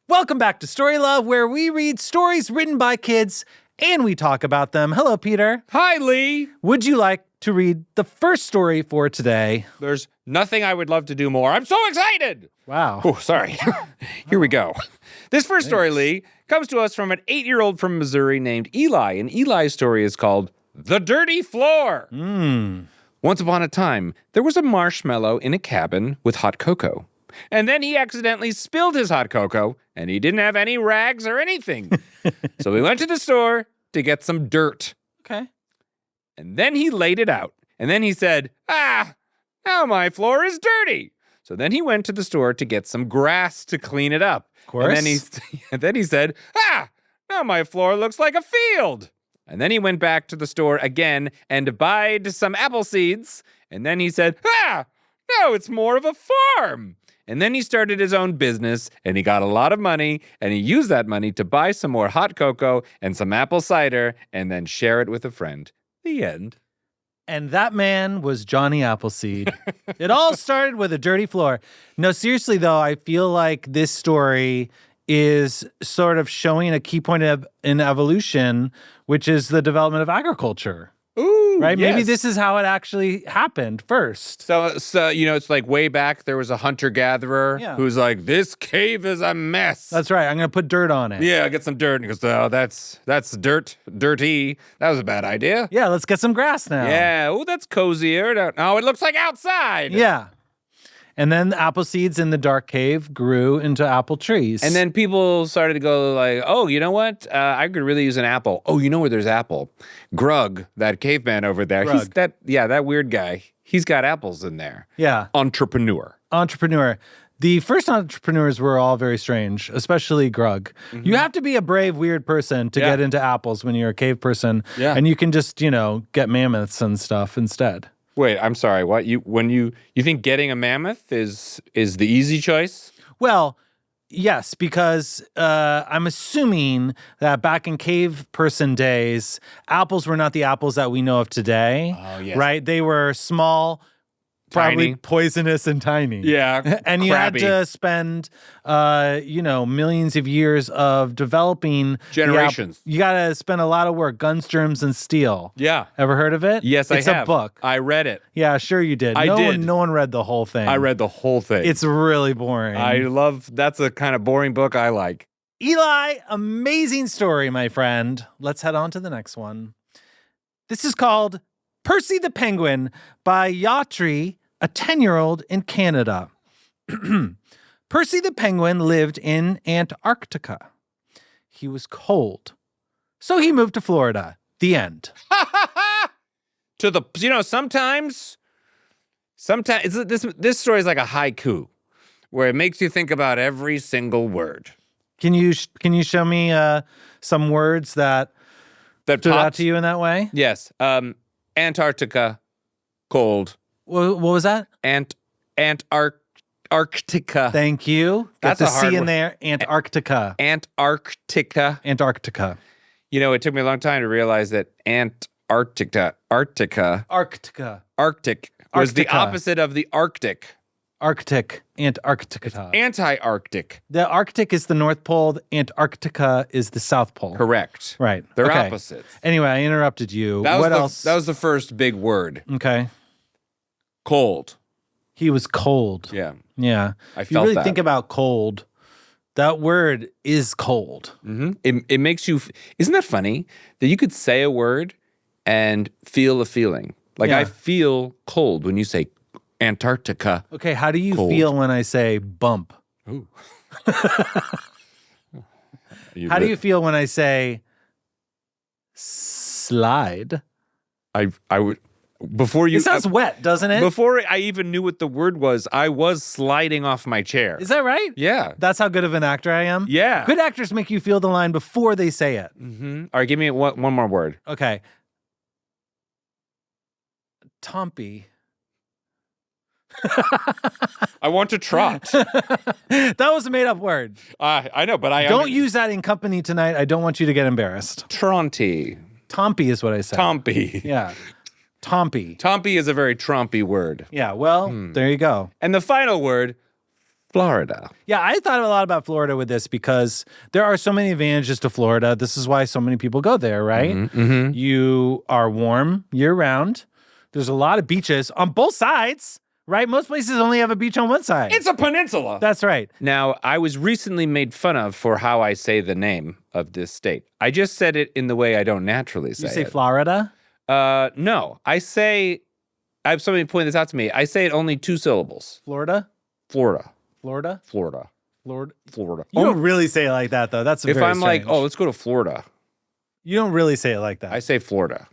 Welcome back to Story Love, where we read stories written by kids and we talk about them. Hello, Peter. Hi, Lee. Would you like to read the first story for today? There's nothing I would love to do more. I'm so excited. Wow. Oh, sorry. Here we go. This first story, Lee, comes to us from an 8-year-old from Missouri named Eli, and Eli's story is called The Dirty Floor. Once upon a time, there was a marshmallow in a cabin with hot cocoa. And then he accidentally spilled his hot cocoa, and he didn't have any rags or anything. So he went to the store to get some dirt. Okay. And then he laid it out. And then he said, now my floor is dirty. So then he went to the store to get some grass to clean it up. Of course. And then he said, now my floor looks like a field. And then he went back to the store again and buyed some apple seeds. And then he said, now it's more of a farm. And then he started his own business, and he got a lot of money, and he used that money to buy some more hot cocoa and some apple cider, and then share it with a friend. The end. And that man was Johnny Appleseed. It all started with a dirty floor. No, seriously, though, I feel like this story is sort of showing a key point in evolution, which is the development of agriculture. Ooh, right? Yes. Maybe this is how it actually happened first. So it's like way back there was a hunter-gatherer who's like, this cave is a mess. That's right. I'm going to put dirt on it. Yeah, get some dirt. And he goes, oh, that's dirty. That was a bad idea. Yeah, let's get some grass now. Yeah, oh, that's cozier. Oh, it looks like outside. Yeah. And then the apple seeds in the dark cave grew into apple trees. And then people started to go like, oh, you know what? I could really use an apple. Oh, you know where there's apple? Grug, that caveman over there. Grug. He's that weird guy. He's got apples in there. Yeah. Entrepreneur. The first entrepreneurs were all very strange, especially Grug. Mm-hmm. You have to be a brave, weird person to get into apples when you're a cave person. Yeah. And you can just, get mammoths and stuff instead. Wait, I'm sorry. What you think getting a mammoth is the easy choice? Well, yes, because I'm assuming that back in cave person days, apples were not the apples that we know of today. Oh, yes. Right? They were small, probably poisonous and tiny. Yeah. And you had to spend millions of years of developing generations. You got to spend a lot of work, guns, germs, and steel. Yeah. Ever heard of it? Yes, I have. It's a book. I read it. Yeah, sure you did. No one read the whole thing. I read the whole thing. It's really boring. That's a kind of boring book I like. Eli, amazing story, my friend. Let's head on to the next one. This is called Percy the Penguin by Yatri, a 10-year-old in Canada. Percy the Penguin lived in Antarctica. He was cold, so he moved to Florida. The end. Sometimes this story is like a haiku, where it makes you think about every single word. Can you show me some words that stood out to you in that way? Yes. Antarctica, cold. What was that? Antarctica. Thank you. Got the C in there. Antarctica. Antarctica. It took me a long time to realize that Arctic was the opposite of the Arctic. Antarctica. Anti-Arctic. The Arctic is the North Pole. Antarctica is the South Pole. Correct. Right. They're opposites. Anyway, I interrupted you. What else? That was the first big word. Okay. Cold. He was cold. Yeah. Yeah. I felt you really that. think about cold. That word is cold. Mm-hmm. It makes you. Isn't that funny that you could say a word and feel a feeling? Like I feel cold when you say Antarctica. Okay, how do you feel when I say bump? Ooh. How do you feel when I say slide? I would before you. It sounds wet, doesn't it? Before I even knew what the word was, I was sliding off my chair. Is that right? Yeah. That's how good of an actor I am? Yeah. Good actors make you feel the line before they say it. Mm-hmm. All right, give me one more word. Okay. Tompy. I want to trot. That was a made-up word. I know, but I don't use that in company tonight. I don't want you to get embarrassed. Tronty. Tompy is what I said. Tompy. Yeah. Tompy. Tompy is a very trompy word. Yeah, well, there you go. And the final word, Florida. Yeah, I thought a lot about Florida with this because there are so many advantages to Florida. This is why so many people go there, right? Mm-hmm. You are warm year round. There's a lot of beaches on both sides, right? Most places only have a beach on one side. It's a peninsula. That's right. Now, I was recently made fun of for how I say the name of this state. I just said it in the way I don't naturally say it. You say Florida? No. I have somebody point this out to me. I say it only 2 syllables. Florida? Florida. Florida? Florida. Florida? Florida. You don't really say it like that, though. That's If very I'm like, strange. let's go to Florida, You don't really say it like that. I say Florida.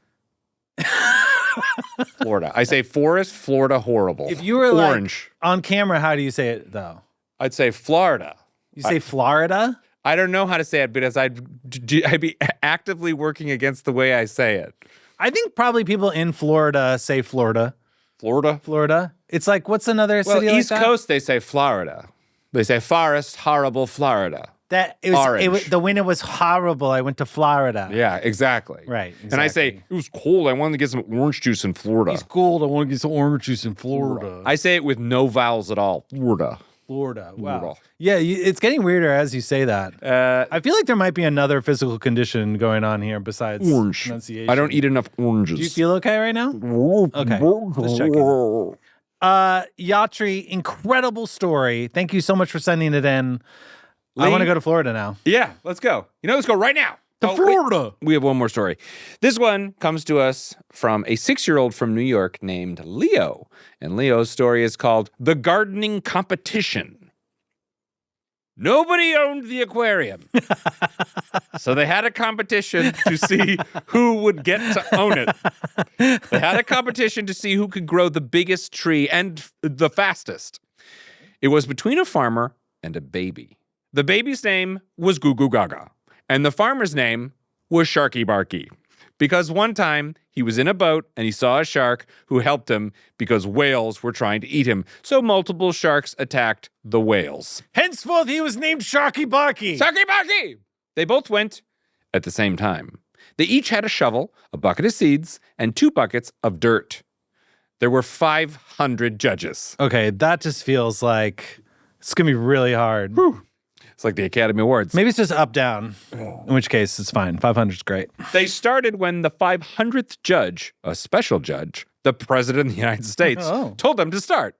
Florida. I say forest, Florida, horrible. If you were orange, like on camera, how do you say it, though? I'd say Florida. You say Florida? I don't know how to say it because I'd be actively working against the way I say it. I think probably people in Florida say Florida. Florida? Florida. It's like, what's another Well, city like East that? Coast, they say Florida. They say forest, horrible, Florida. That it was, Orange. the winter was horrible. I went to Florida. Yeah, exactly. Right, And I say, exactly. it was cold. I wanted to get some orange juice in Florida. It's cold. I want to get some orange juice in Florida. I say it with no vowels at all. Florida. Florida. Wow. Florida. Yeah, it's getting weirder as you say that. I feel like there might be another physical condition going on here besides Orange. pronunciation. I don't eat enough oranges. Do you feel okay right now? Okay, let's check in. Yatri, incredible story. Thank you so much for sending it in. I Lee? want to go to Florida now. Yeah, let's go. Let's go right now. To Florida. We have one more story. This one comes to us from a 6-year-old from New York named Leo. And Leo's story is called The Gardening Competition. Nobody owned the aquarium. So they had a competition to see who would get to own it. They had a competition to see who could grow the biggest tree and the fastest. It was between a farmer and a baby. The baby's name was Goo Goo Gaga, and the farmer's name was Sharky Barky. Because one time he was in a boat and he saw a shark who helped him because whales were trying to eat him. So multiple sharks attacked the whales. Henceforth, he was named Sharky Barky. Sharky Barky! They both went at the same time. They each had a shovel, a bucket of seeds, and 2 buckets of dirt. There were 500 judges. Okay, that just feels like it's going to be really hard. It's like the Academy Awards. Maybe it's just up, down, in which case it's fine. 500 is great. They started when the 500th judge, a special judge, the President of the United States, told them to start.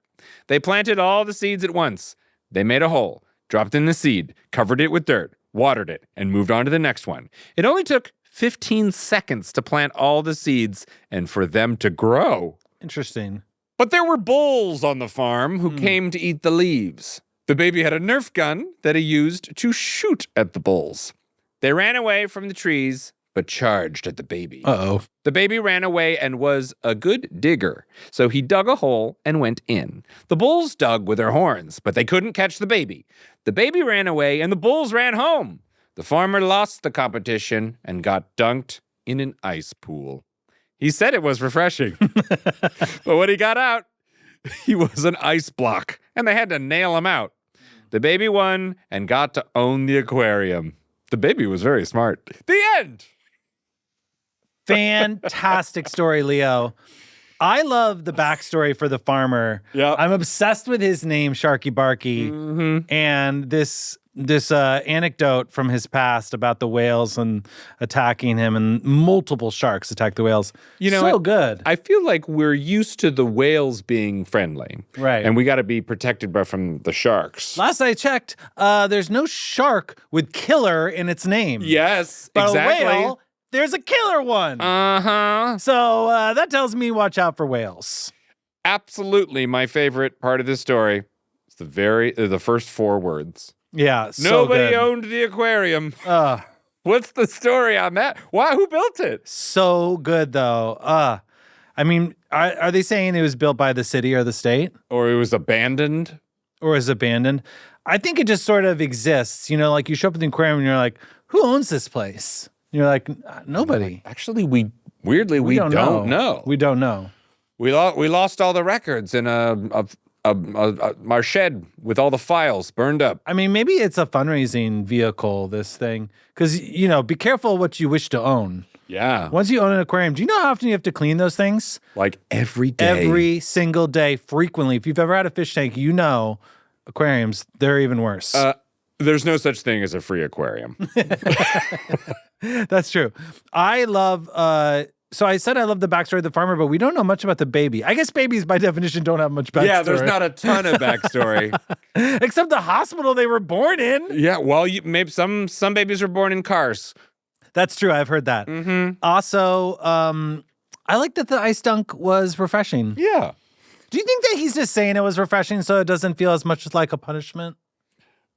They planted all the seeds at once. They made a hole, dropped in the seed, covered it with dirt, watered it, and moved on to the next one. It only took 15 seconds to plant all the seeds and for them to grow. Interesting. But there were bulls on the farm who came to eat the leaves. The baby had a Nerf gun that he used to shoot at the bulls. They ran away from the trees, but charged at the baby. Uh-oh. The baby ran away and was a good digger, so he dug a hole and went in. The bulls dug with their horns, but they couldn't catch the baby. The baby ran away and the bulls ran home. The farmer lost the competition and got dunked in an ice pool. He said it was refreshing, but when he got out, he was an ice block, and they had to nail him out. The baby won and got to own the aquarium. The baby was very smart. The end! Fantastic story, Leo. I love the backstory for the farmer. Yeah. I'm obsessed with his name, Sharky Barky, and this anecdote from his past about the whales and attacking him, and multiple sharks attack the whales. You know, so good. I feel like we're used to the whales being friendly. Right. And we got to be protected from the sharks. Last I checked, there's no shark with killer in its name. Yes, But exactly. a whale, there's a killer one. Uh-huh. So that tells me watch out for whales. Absolutely my favorite part of this story is the first 4 words. Yeah, so Nobody good. owned the aquarium. What's the story on that? Why? Who built it? So good, though. I mean, are they saying it was built by the city or the state? Or it was abandoned? Or is abandoned? I think it just sort of exists. You know, like you show up at the aquarium and you're like, who owns this place? And you're like, nobody. Actually, we don't know. We don't know. We lost all the records in our shed with all the files burned up. I mean, maybe it's a fundraising vehicle, this thing. Because, you know, be careful what you wish to own. Yeah. Once you own an aquarium, do you know how often you have to clean those things? Like every day. Every single day, frequently. If you've ever had a fish tank, you know aquariums, they're even worse. There's no such thing as a free aquarium. That's true. I love, so I said I love the backstory of the farmer, but we don't know much about the baby. I guess babies by definition don't have much backstory. Yeah, there's not a ton of backstory. Except the hospital they were born in. Yeah, well, maybe some babies were born in cars. That's true. I've heard that. Also, I like that the ice dunk was refreshing. Yeah. Do you think that he's just saying it was refreshing so it doesn't feel as much like a punishment?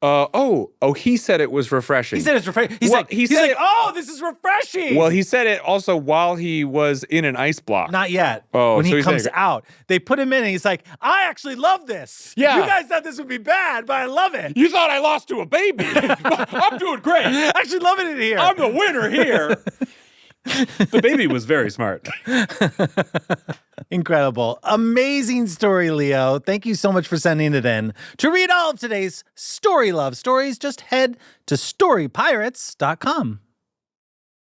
He said it was refreshing. He said it's refreshing. He's like, oh, this is refreshing. Well, he said it also while he was in an ice block. Not yet. Oh, when so he comes out, they put him in and he's like, I actually love this. Yeah. You guys thought this would be bad, but I love it. You thought I lost to a baby. I'm doing great. I actually loving it here. I'm the winner here. The baby was very smart. Incredible. Amazing story, Leo. Thank you so much for sending it in. To read all of today's Story Love stories, just head to storypirates.com.